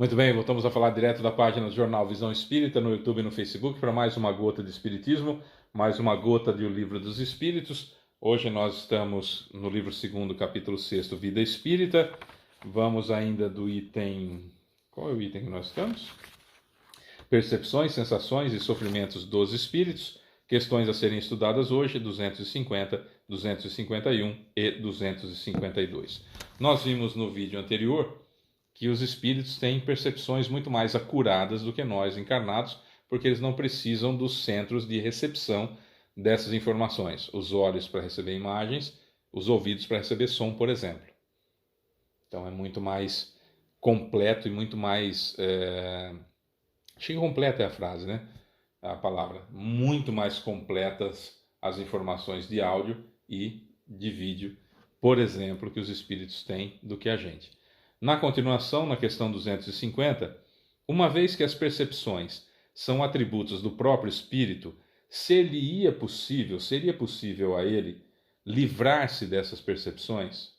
Muito bem, voltamos a falar direto da página do Jornal Visão Espírita no YouTube e no Facebook para mais uma gota de Espiritismo, mais uma gota de O Livro dos Espíritos. Hoje nós estamos no livro 2º, capítulo 6º, Vida Espírita. Vamos ainda do item... Qual é o item que nós estamos? Percepções, sensações e sofrimentos dos espíritos. Questões a serem estudadas hoje, 250, 251 e 252. Nós vimos no vídeo anterior que os espíritos têm percepções muito mais acuradas do que nós encarnados, porque eles não precisam dos centros de recepção dessas informações. Os olhos para receber imagens, os ouvidos para receber som, por exemplo. Então é muito mais completo e muito mais... Acho que completa é a frase, né? A palavra. Muito mais completas as informações de áudio e de vídeo, por exemplo, que os espíritos têm do que a gente. Na continuação, na questão 250, uma vez que as percepções são atributos do próprio espírito, seria possível a ele livrar-se dessas percepções?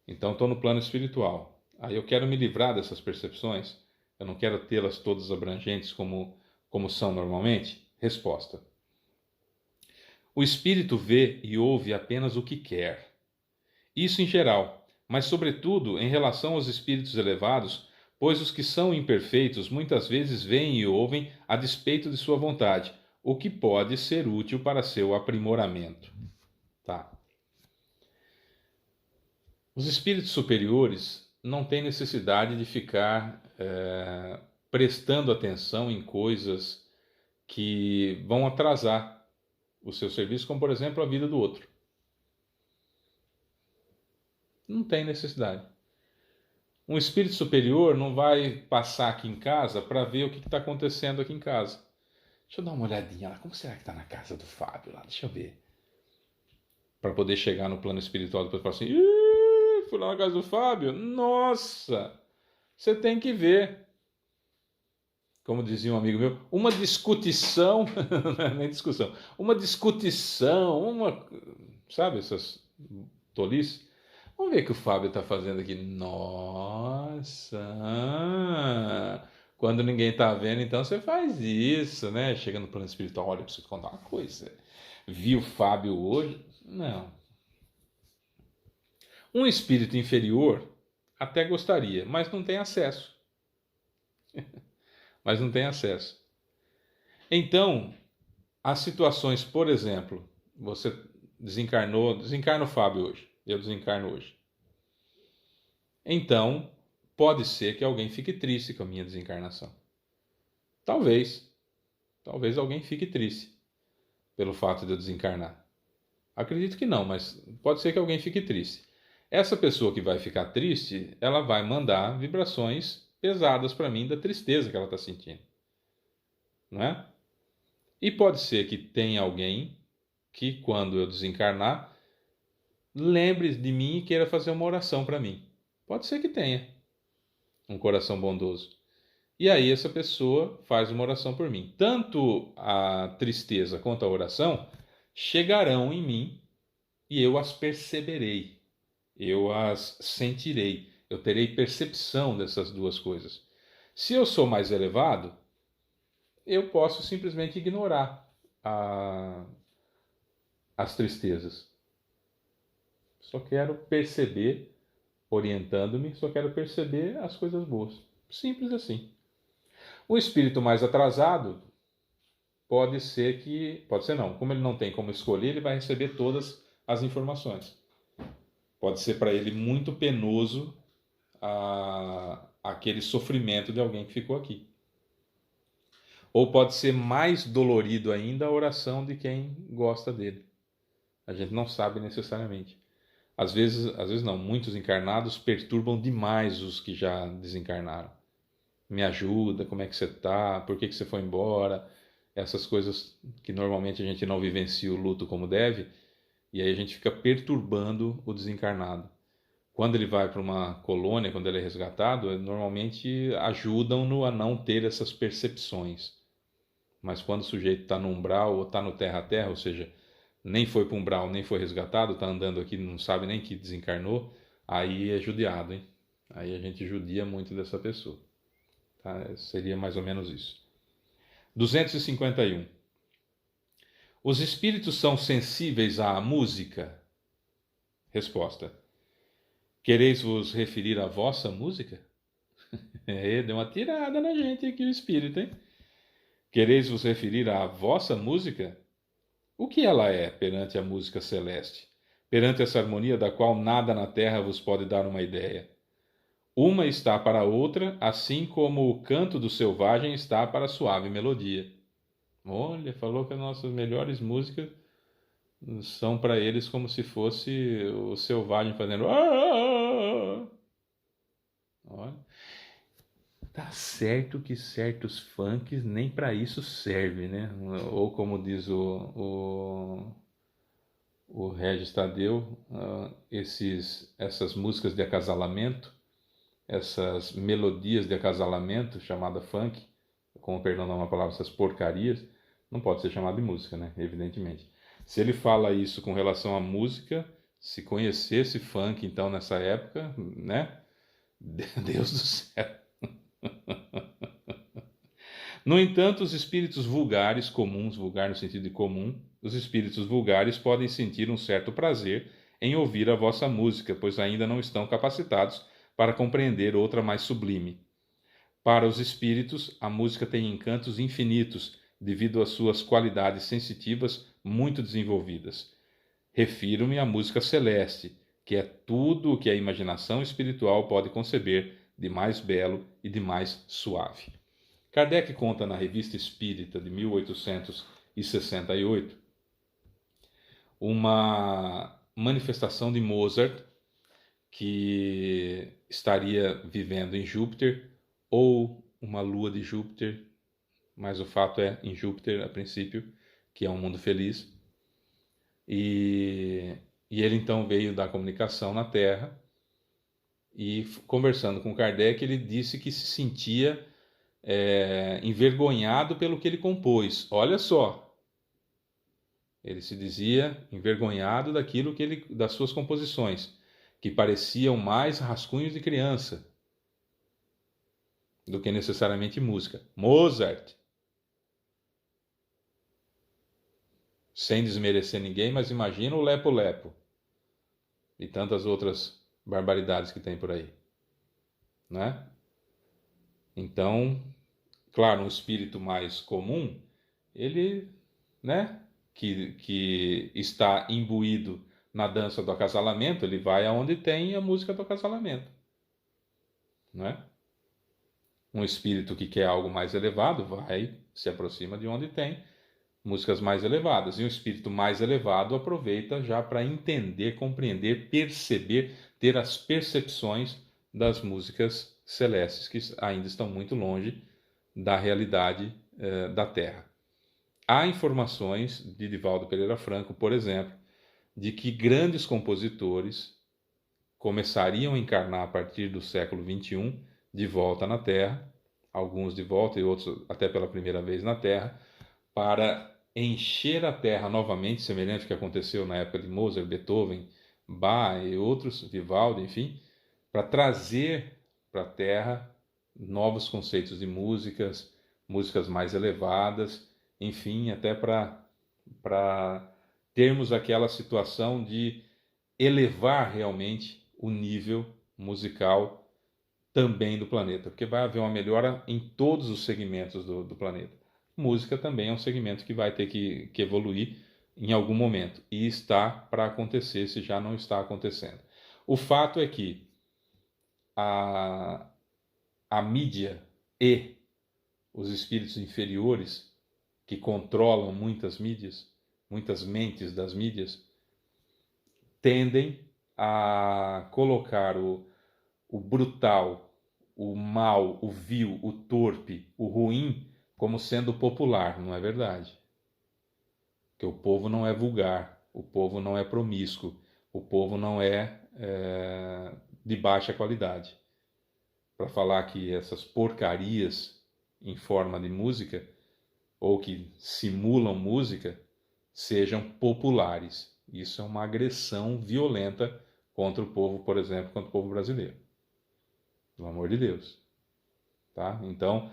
Então, estou no plano espiritual. Aí eu quero me livrar dessas percepções? Eu não quero tê-las todas abrangentes como são normalmente? Resposta. O espírito vê e ouve apenas o que quer. Isso em geral, mas sobretudo em relação aos espíritos elevados, pois os que são imperfeitos muitas vezes veem e ouvem a despeito de sua vontade, o que pode ser útil para seu aprimoramento. Tá. Os espíritos superiores não têm necessidade de ficar prestando atenção em coisas que vão atrasar o seu serviço, como por exemplo a vida do outro. Não tem necessidade. Um espírito superior não vai passar aqui em casa para ver o que está acontecendo aqui em casa. Deixa eu dar uma olhadinha lá. Como será que está na casa do Fábio lá? Deixa eu ver. Para poder chegar no plano espiritual depois falar assim: fui lá na casa do Fábio. Nossa! Você tem que ver. Como dizia um amigo meu, uma discutição, não é nem discussão, uma discutição, sabe essas tolices? Vamos ver o que o Fábio está fazendo aqui. Nossa! Quando ninguém está vendo, então você faz isso, né? Chega no plano espiritual, olha, preciso te contar uma coisa. Vi o Fábio hoje? Não. Um espírito inferior até gostaria, mas não tem acesso. Mas não tem acesso. Então, as situações, por exemplo, você desencarna o Fábio hoje, eu desencarno hoje. Então, pode ser que alguém fique triste com a minha desencarnação. Talvez alguém fique triste pelo fato de eu desencarnar. Acredito que não, mas pode ser que alguém fique triste. Essa pessoa que vai ficar triste, ela vai mandar vibrações pesadas para mim da tristeza que ela está sentindo. Não é? E pode ser que tenha alguém que, quando eu desencarnar, lembre de mim e queira fazer uma oração para mim. Pode ser que tenha um coração bondoso. E aí essa pessoa faz uma oração por mim. Tanto a tristeza quanto a oração chegarão em mim e eu as perceberei. Eu as sentirei. Eu terei percepção dessas duas coisas. Se eu sou mais elevado, eu posso simplesmente ignorar as tristezas. Só quero perceber, orientando-me, só quero perceber as coisas boas. Simples assim. O espírito mais atrasado pode ser não, como ele não tem como escolher, ele vai receber todas as informações. Pode ser para ele muito penoso aquele sofrimento de alguém que ficou aqui. Ou pode ser mais dolorido ainda a oração de quem gosta dele. A gente não sabe necessariamente. Às vezes não, muitos encarnados perturbam demais os que já desencarnaram. Me ajuda, como é que você está, por que você foi embora, essas coisas que normalmente a gente não vivencia o luto como deve, e aí a gente fica perturbando o desencarnado. Quando ele vai para uma colônia, quando ele é resgatado, normalmente ajudam-no a não ter essas percepções. Mas quando o sujeito está no umbral ou está no terra a terra, ou seja, nem foi para o umbral, nem foi resgatado, está andando aqui, não sabe nem que desencarnou, aí é judiado, hein? Aí a gente judia muito dessa pessoa. Tá? Seria mais ou menos isso. 251. Os espíritos são sensíveis à música? Resposta. Quereis vos referir à vossa música? Deu uma tirada na gente aqui o espírito, hein? Quereis vos referir à vossa música? O que ela é perante a música celeste? Perante essa harmonia da qual nada na terra vos pode dar uma ideia. Uma está para a outra, assim como o canto do selvagem está para a suave melodia. Olha, falou que as nossas melhores músicas são para eles como se fosse o selvagem fazendo. Olha, tá certo que certos funks nem para isso serve, né? Ou como diz o Regis Tadeu, essas músicas de acasalamento, essas melodias de acasalamento chamada funk, com perdão não é uma palavra, essas porcarias, não pode ser chamado de música, né? Evidentemente. Se ele fala isso com relação à música, se conhecesse funk então nessa época, né? Deus do céu. No entanto, os espíritos vulgares, comuns, vulgar no sentido de comum, os espíritos vulgares podem sentir um certo prazer em ouvir a vossa música, pois ainda não estão capacitados para compreender outra mais sublime. Para os espíritos, a música tem encantos infinitos devido às suas qualidades sensitivas muito desenvolvidas. Refiro-me à música celeste, que é tudo o que a imaginação espiritual pode conceber de mais belo e de mais suave. Kardec conta na Revista Espírita de 1868 uma manifestação de Mozart que estaria vivendo em Júpiter ou uma lua de Júpiter, mas o fato é em Júpiter a princípio, que é um mundo feliz. E ele então veio da comunicação na Terra e conversando com Kardec ele disse que se sentia envergonhado pelo que ele compôs. Olha só, ele se dizia envergonhado daquilo que das suas composições, que pareciam mais rascunhos de criança do que necessariamente música. Mozart, sem desmerecer ninguém, mas imagina o Lepo-Lepo e tantas outras barbaridades que tem por aí, né? Então, claro, um espírito mais comum, ele, né, que está imbuído na dança do acasalamento, ele vai aonde tem a música do acasalamento, né? Um espírito que quer algo mais elevado vai, se aproxima de onde tem músicas mais elevadas. E um espírito mais elevado aproveita já para entender, compreender, perceber, ter as percepções das músicas celestes que ainda estão muito longe da realidade da Terra. Há informações de Divaldo Pereira Franco, por exemplo, de que grandes compositores começariam a encarnar a partir do século XXI de volta na Terra, alguns de volta e outros até pela primeira vez na Terra, para encher a Terra novamente, semelhante ao que aconteceu na época de Mozart, Beethoven, Bach e outros, Vivaldi, enfim, para trazer para a Terra novos conceitos de músicas, músicas mais elevadas, enfim, até para termos aquela situação de elevar realmente o nível musical também do planeta, porque vai haver uma melhora em todos os segmentos do planeta. Música também é um segmento que vai ter que evoluir em algum momento, e está para acontecer, se já não está acontecendo. O fato é que a mídia e os espíritos inferiores, que controlam muitas mídias, muitas mentes das mídias, tendem a colocar o brutal, o mal, o vil, o torpe, o ruim como sendo popular, não é verdade? Porque o povo não é vulgar, o povo não é promíscuo, o povo não é de baixa qualidade. Para falar que essas porcarias em forma de música, ou que simulam música, sejam populares. Isso é uma agressão violenta contra o povo, por exemplo, contra o povo brasileiro. Pelo amor de Deus. Tá? Então,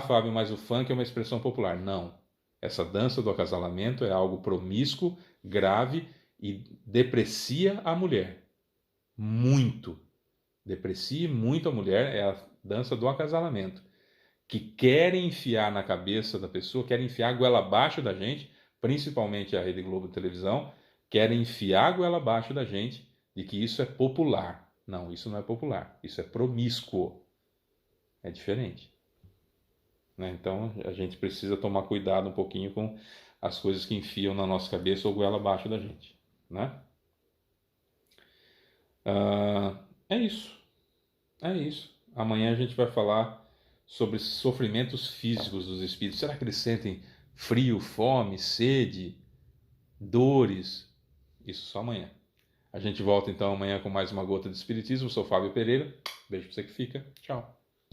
Fábio, mas o funk é uma expressão popular. Não. Essa dança do acasalamento é algo promíscuo, grave e deprecia a mulher. Muito. Deprecia muito a mulher, é a dança do acasalamento. Que querem enfiar na cabeça da pessoa, querem enfiar a goela abaixo da gente, principalmente a Rede Globo de televisão, querem enfiar a goela abaixo da gente de que isso é popular. Não, isso não é popular. Isso é promíscuo. É diferente. Né? Então a gente precisa tomar cuidado um pouquinho com as coisas que enfiam na nossa cabeça ou goela abaixo da gente. Né? É isso. É isso. Amanhã a gente vai falar sobre sofrimentos físicos dos espíritos. Será que eles sentem frio, fome, sede, dores? Isso só amanhã. A gente volta então amanhã com mais uma gota de espiritismo. Eu sou Fábio Pereira. Beijo pra você que fica. Tchau.